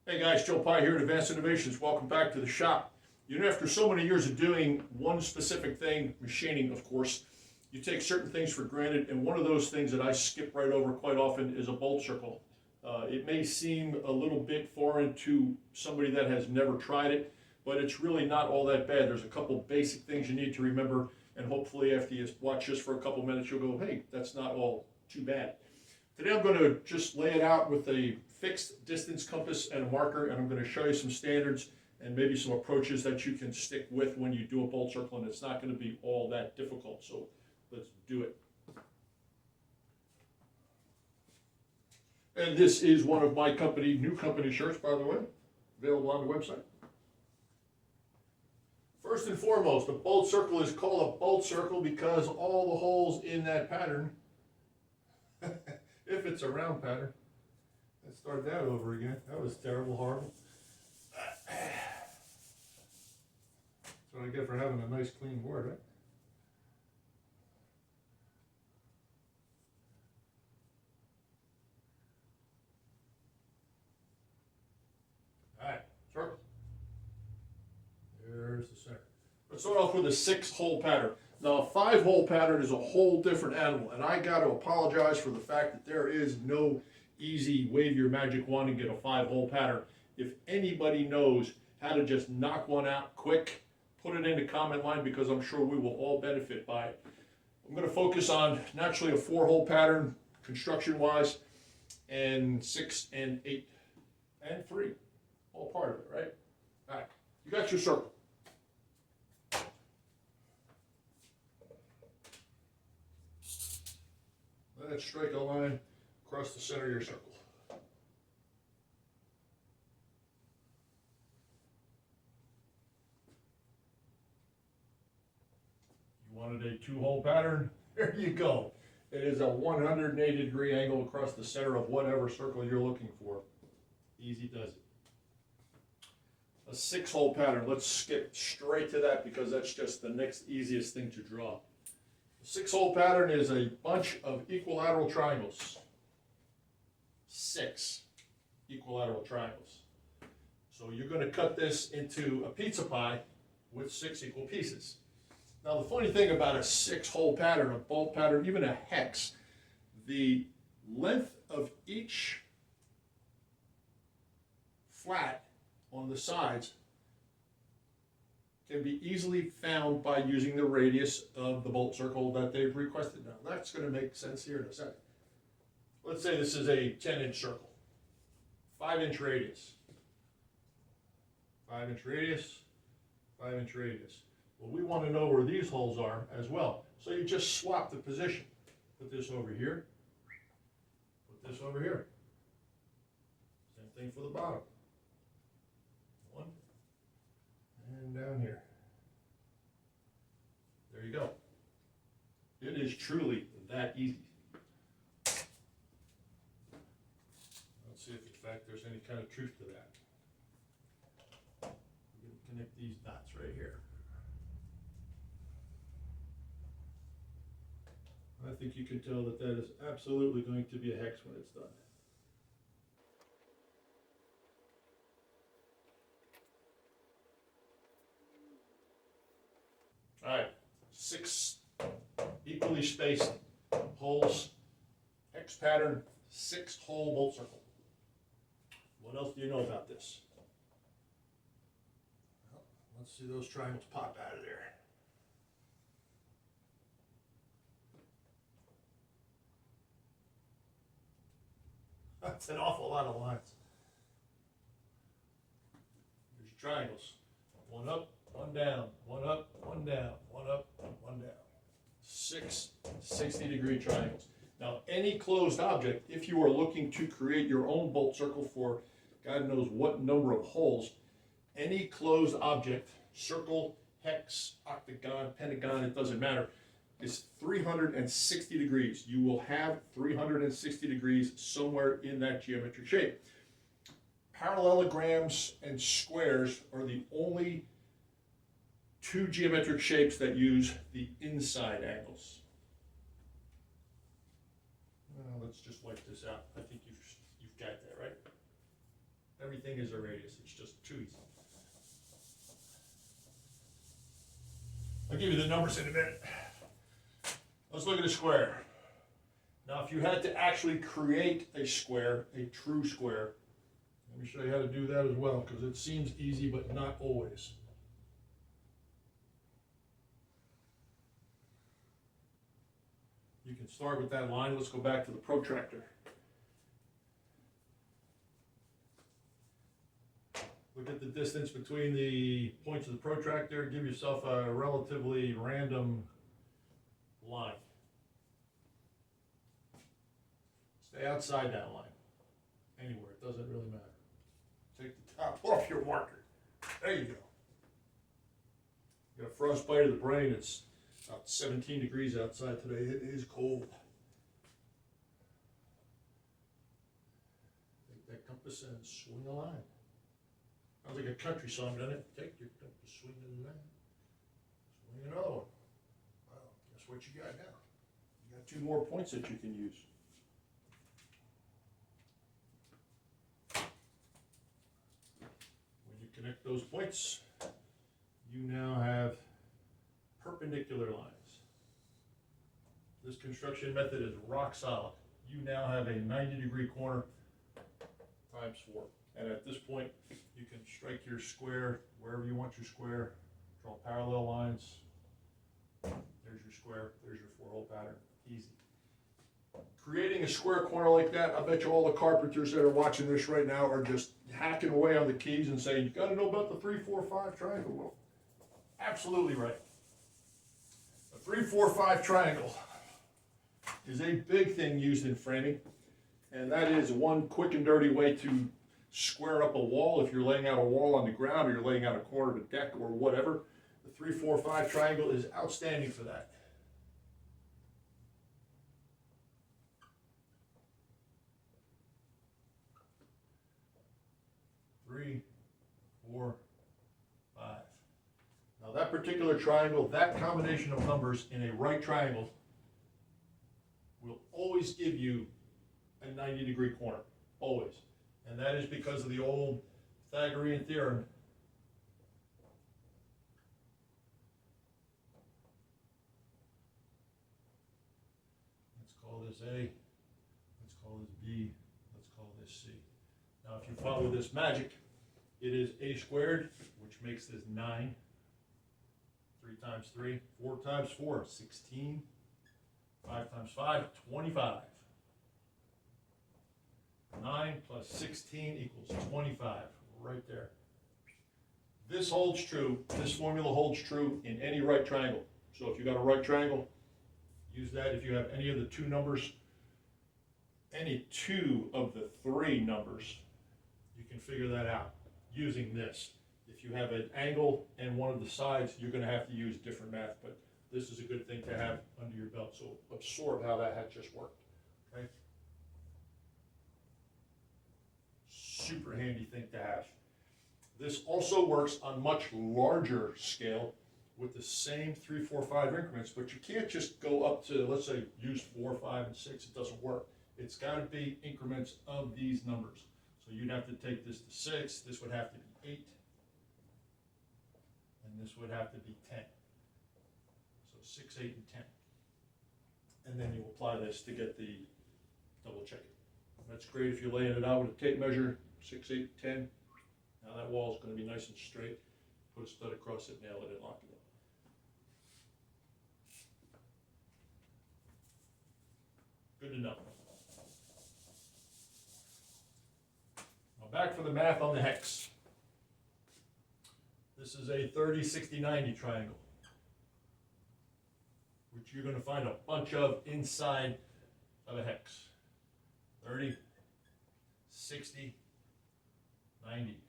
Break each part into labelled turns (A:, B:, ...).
A: Hey guys, Joe Pye here at Advanced Innovations. Welcome back to the shop. You know, after so many years of doing one specific thing, machining of course, you take certain things for granted, and one of those things that I skip right over quite often is a bolt circle. It may seem a little bit foreign to somebody that has never tried it, but it's really not all that bad. There's a couple basic things you need to remember, and hopefully after you watch this for a couple minutes, you'll go, hey, that's not all too bad. Today I'm going to just lay it out with a fixed distance compass and a marker, and I'm going to show you some standards and maybe some approaches that you can stick with when you do a bolt circle, and it's not going to be all that difficult, so let's do it. And this is one of my new company shirts, by the way, available on the website. First and foremost, a bolt circle is called a bolt circle because all the holes in that pattern, if it's a round pattern, let's start that over again. That was terrible, horrible. That's what I get for having a nice clean board, right? Alright, circle. There's the center. Let's start off with a 6-hole pattern. Now, a 5-hole pattern is a whole different animal, and I got to apologize for the fact that there is no easy wave your magic wand and get a 5-hole pattern. If anybody knows how to just knock one out quick, put it in the comment line because I'm sure we will all benefit by it. I'm going to focus on naturally a 4-hole pattern, construction-wise, and 6 and 8 and 3, all part of it, right? All right, you got your circle. Let it strike a line across the center of your circle. You wanted a 2-hole pattern? There you go. It is a 180-degree angle across the center of whatever circle you're looking for. Easy does it. A 6-hole pattern, let's skip straight to that because that's just the next easiest thing to draw. A 6-hole pattern is a bunch of equilateral triangles. 6 equilateral triangles. So you're going to cut this into a pizza pie with 6 equal pieces. Now the funny thing about a 6-hole pattern, a bolt pattern, even a hex, the length of each flat on the sides can be easily found by using the radius of the bolt circle that they've requested. Now that's going to make sense here in a second. Let's say this is a 10-inch circle, 5-inch radius, 5-inch radius, 5-inch radius. Well, we want to know where these holes are as well. So you just swap the position. Put this over here, put this over here. Same thing for the bottom. 1, and down here. There you go. It is truly that easy. Let's see if in fact there's any kind of truth to that. We're going to connect these dots right here. I think you can tell that that is absolutely going to be a hex when it's done. All right, 6 equally spaced holes, hex pattern, 6-hole bolt circle. What else do you know about this? Well, let's see those triangles pop out of there. That's an awful lot of lines. There's triangles. 1 up, 1 down, 1 up, 1 down, 1 up, 1 down. 6 60-degree triangles. Now, any closed object, if you are looking to create your own bolt circle for God knows what number of holes, any closed object, circle, hex, octagon, pentagon, it doesn't matter, is 360 degrees. You will have 360 degrees somewhere in that geometric shape. Parallelograms and squares are the only 2 geometric shapes that use the inside angles. Well, let's just wipe this out. I think you've got that, right? Everything is a radius. It's just too easy. I'll give you the numbers in a minute. Let's look at a square. Now, if you had to actually create a square, a true square, let me show you how to do that as well, because it seems easy, but not always. You can start with that line. Let's go back to the protractor. Look at the distance between the points of the protractor. Give yourself a relatively random line. Stay outside that line. Anywhere, it doesn't really matter. Take the top off your marker. There you go. You got a frostbite of the brain. It's about 17 degrees outside today. It is cold. Take that compass and swing a line. Sounds like a country song, doesn't it? Take your compass, swing a line. Swing another one. Well, guess what you got now? You got 2 more points that you can use. When you connect those points, you now have perpendicular lines. This construction method is rock solid. You now have a 90-degree corner times 4. And at this point, you can strike your square wherever you want your square, draw parallel lines. There's your square, there's your 4-hole pattern. Easy. Creating a square corner like that, I bet you all the carpenters that are watching this right now are just hacking away on the keys and saying, you got to know about the 3, 4, 5 triangle. Well, absolutely right. A 3, 4, 5 triangle is a big thing used in framing, and that is one quick and dirty way to square up a wall. If you're laying out a wall on the ground, or you're laying out a corner of a deck or whatever, the 3, 4, 5 triangle is outstanding for that. Three, 4, 5. Now that particular triangle, that combination of numbers in a right triangle will always give you a 90-degree corner, always. And that is because of the old Pythagorean theorem. Let's call this A, let's call this B, let's call this C. Now if you follow this magic, it is A squared, which makes this 9. 3 times 3, 4 times 4, 16. 5 times 5, 25. 9 plus 16 equals 25, right there. This holds true, this formula holds true in any right triangle. So if you got a right triangle, use that. If you have any of the 2 numbers, any 2 of the 3 numbers, you can figure that out using this. If you have an angle and one of the sides, you're going to have to use different math, but this is a good thing to have under your belt. So absorb how that had just worked. Okay? Super handy thing to have. This also works on much larger scale with the same 3, 4, 5 increments, but you can't just go up to, let's say, use 4, 5, and 6. It doesn't work. It's got to be increments of these numbers. So you'd have to take this to 6. This would have to be 8. And this would have to be 10. So 6, 8, and 10. And then you apply this to get the double check it. That's great if you're laying it out with a tape measure, 6, 8, 10. Now that wall is going to be nice and straight. Put a stud across it, nail it, and lock it up. Good to know. Now back for the math on the hex. This is a 30, 60, 90 triangle, which you're going to find a bunch of inside of a hex. 30, 60, 90.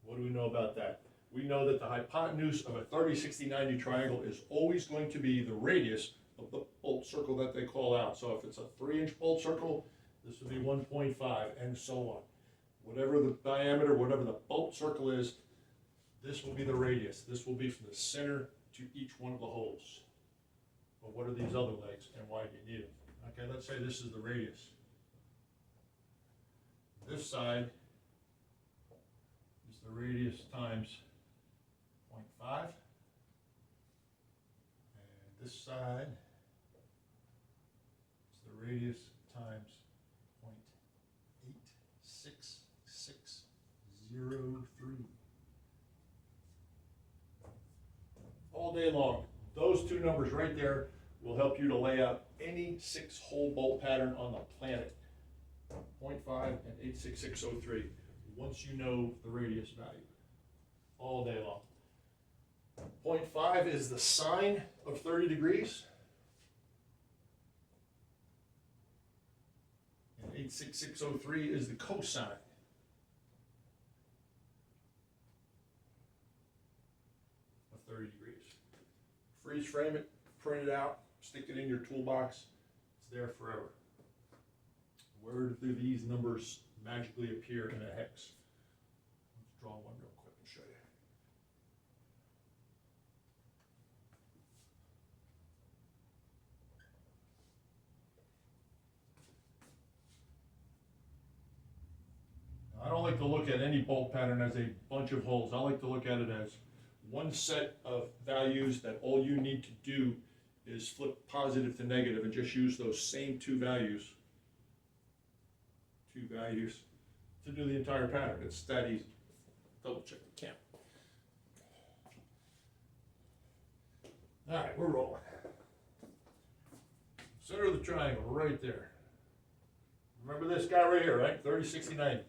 A: What do we know about that? We know that the hypotenuse of a 30, 60, 90 triangle is always going to be the radius of the bolt circle that they call out. So if it's a 3-inch bolt circle, this would be 1.5, and so on. Whatever the diameter, whatever the bolt circle is, this will be the radius. This will be from the center to each one of the holes. But what are these other legs, and why do you need them? Okay, let's say this is the radius. This side is the radius times 0.5. And this side is the radius times 0.86603. All day long. Those two numbers right there will help you to lay out any 6-hole bolt pattern on the planet. 0.5 and 86603. Once you know the radius value. All day long. 0.5 is the sine of 30 degrees. And 86603 is the cosine of 30 degrees. Freeze frame it, print it out, stick it in your toolbox. It's there forever. Where do these numbers magically appear in a hex? Let's draw one real quick and show you. Now, I don't like to look at any bolt pattern as a bunch of holes. I like to look at it as one set of values that all you need to do is flip positive to negative and just use those same two values to do the entire pattern. It's that easy. Double check the camera. All right, we're rolling. Center of the triangle, right there. Remember this guy right here, right? 30, 60, 90.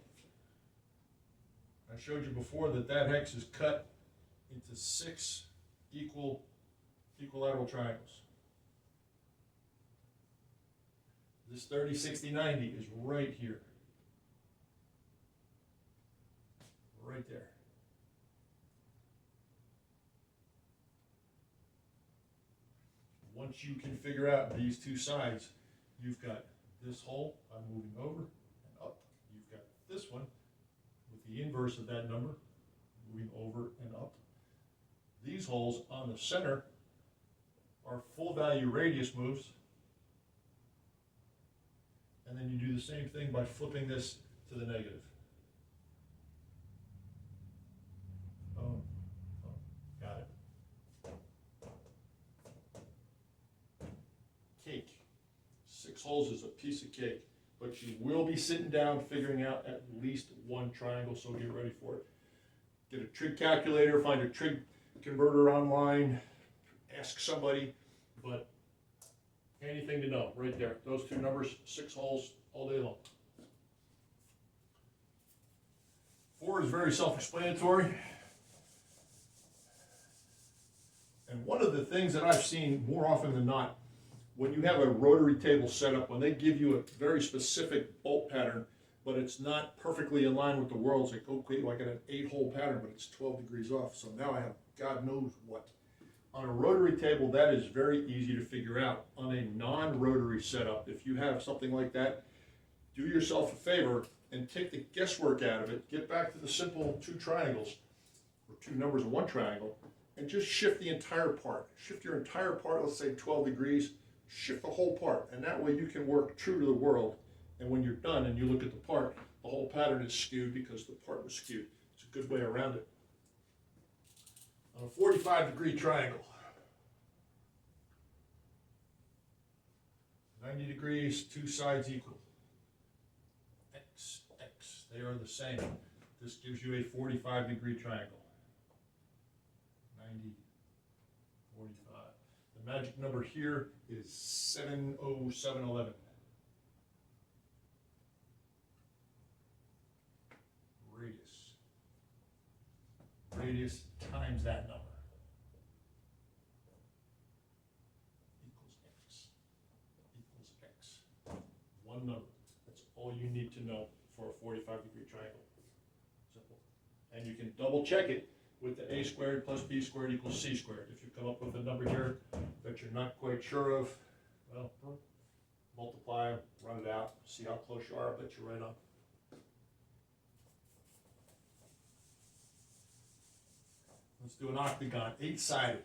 A: I showed you before that hex is cut into 6 equilateral triangles. This 30, 60, 90 is right here. Right there. Once you can figure out these two sides, you've got this hole by moving over and up. You've got this one with the inverse of that number, moving over and up. These holes on the center are full value radius moves. And then you do the same thing by flipping this to the negative. Oh, got it. Cake. 6 holes is a piece of cake, but you will be sitting down figuring out at least one triangle, so get ready for it. Get a trig calculator, find a trig converter online, ask somebody, but anything to know, right there. Those two numbers, 6 holes all day long. 4 is very self-explanatory. And one of the things that I've seen more often than not, when you have a rotary table set up, when they give you a very specific bolt pattern, but it's not perfectly in line with the world, it's like, okay, well, I got an 8-hole pattern, but it's 12 degrees off, so now I have God knows what. On a rotary table, that is very easy to figure out. On a non-rotary setup, if you have something like that, do yourself a favor and take the guesswork out of it. Get back to the simple 2 triangles, or 2 numbers in one triangle, and just shift the entire part. Shift your entire part, let's say 12 degrees, shift the whole part, and that way you can work true to the world. And when you're done and you look at the part, the whole pattern is skewed because the part was skewed. It's a good way around it. On a 45-degree triangle, 90 degrees, 2 sides equal. X, X, they are the same. This gives you a 45-degree triangle. 90, 45. The magic number here is 70711. Radius times that number equals X. One number. That's all you need to know for a 45-degree triangle. Simple. And you can double check it with the a squared plus b squared equals c squared. If you come up with a number here that you're not quite sure of, well, multiply, run it out, see how close you are. I bet you're right on. Let's do an octagon, 8-sided.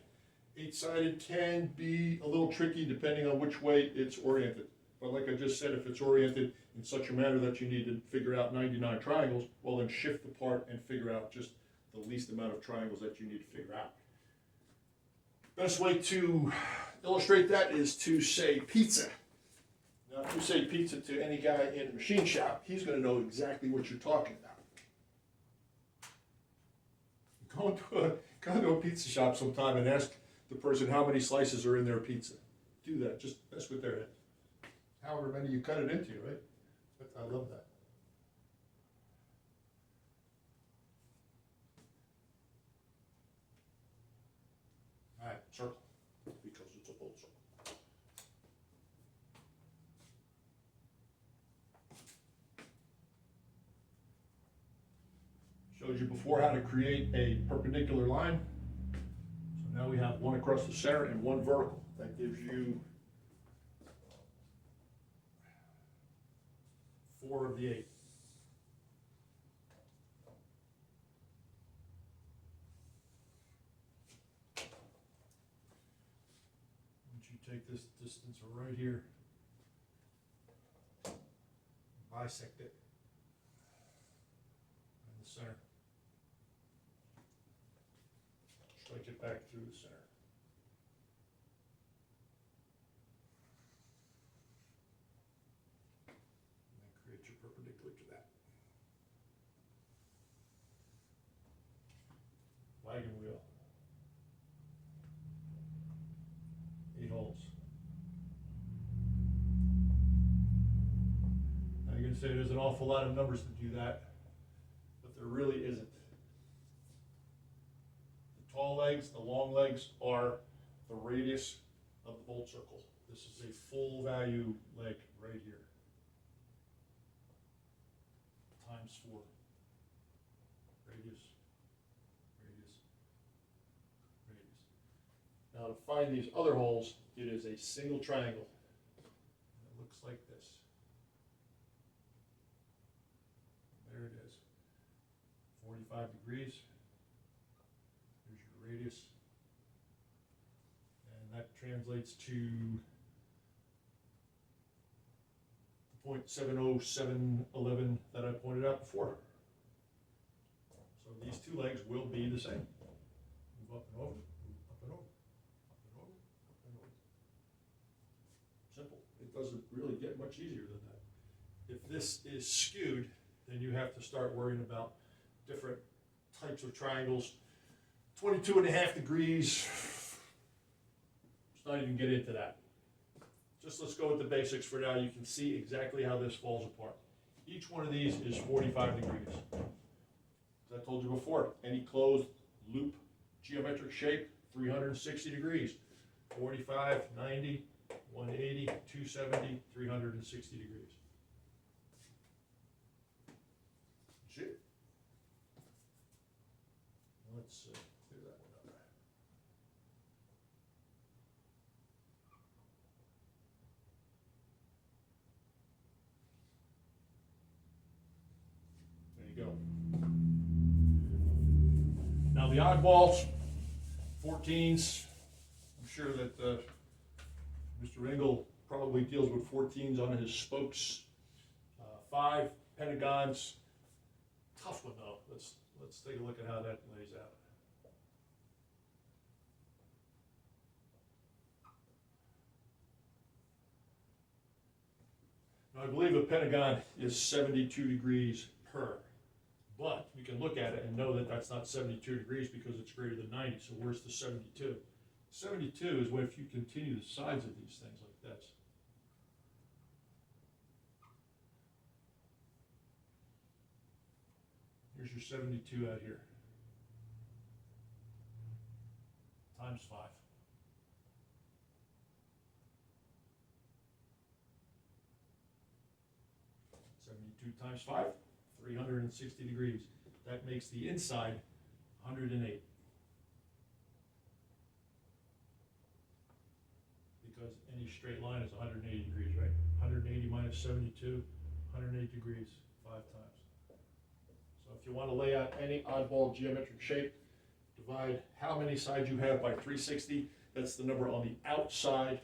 A: 8-sided can be a little tricky depending on which way it's oriented. But like I just said, if it's oriented in such a manner that you need to figure out 99 triangles, well then shift the part and figure out just the least amount of triangles that you need to figure out. Best way to illustrate that is to say pizza. Now, if you say pizza to any guy in a machine shop, he's going to know exactly what you're talking about. Go to a pizza shop sometime and ask the person how many slices are in their pizza. Do that. Just mess with their head. However many you cut it into, right? But I love that. All right, circle, because it's a full circle. Showed you before how to create a perpendicular line. So now we have one across the center and one vertical. That gives you 4 of the 8. Once you take this distance right here, bisect it in the center. Strike it back through the center. And then create your perpendicular to that. Wagon wheel. 8 holes. Now you're going to say there's an awful lot of numbers to do that, but there really isn't. Tall legs, the long legs are the radius of the bolt circle. This is a full value leg right here. Times 4. Radius, radius, radius. Now to find these other holes, it is a single triangle. And it looks like this. There it is. 45 degrees. Radius, and that translates to the 0.70711 that I pointed out before. So these two legs will be the same. Move up and over, move up and over, up and over, up and over. Simple. It doesn't really get much easier than that. If this is skewed, then you have to start worrying about different types of triangles. 22.5 degrees, let's not even get into that. Just let's go with the basics for now. You can see exactly how this falls apart. Each one of these is 45 degrees. As I told you before, any closed loop geometric shape, 360 degrees. 45, 90, 180, 270, 360 degrees. See? Let's see. Go. Now the oddballs, 14s, I'm sure that Mr. Engel probably deals with 14s on his spokes. 5 pentagons, tough one though. Let's take a look at how that lays out. Now I believe a pentagon is 72 degrees per. But we can look at it and know that that's not 72 degrees because it's greater than 90. So where's the 72? 72 is what if you continue the sides of these things like this. Here's your 72 out here. Times 5. 72 times 5. 360 degrees. That makes the inside 108. Because any straight line is 180 degrees, right? 180 minus 72, 108 degrees, 5 times. So if you want to lay out any oddball geometric shape, divide how many sides you have by 360. That's the number on the outside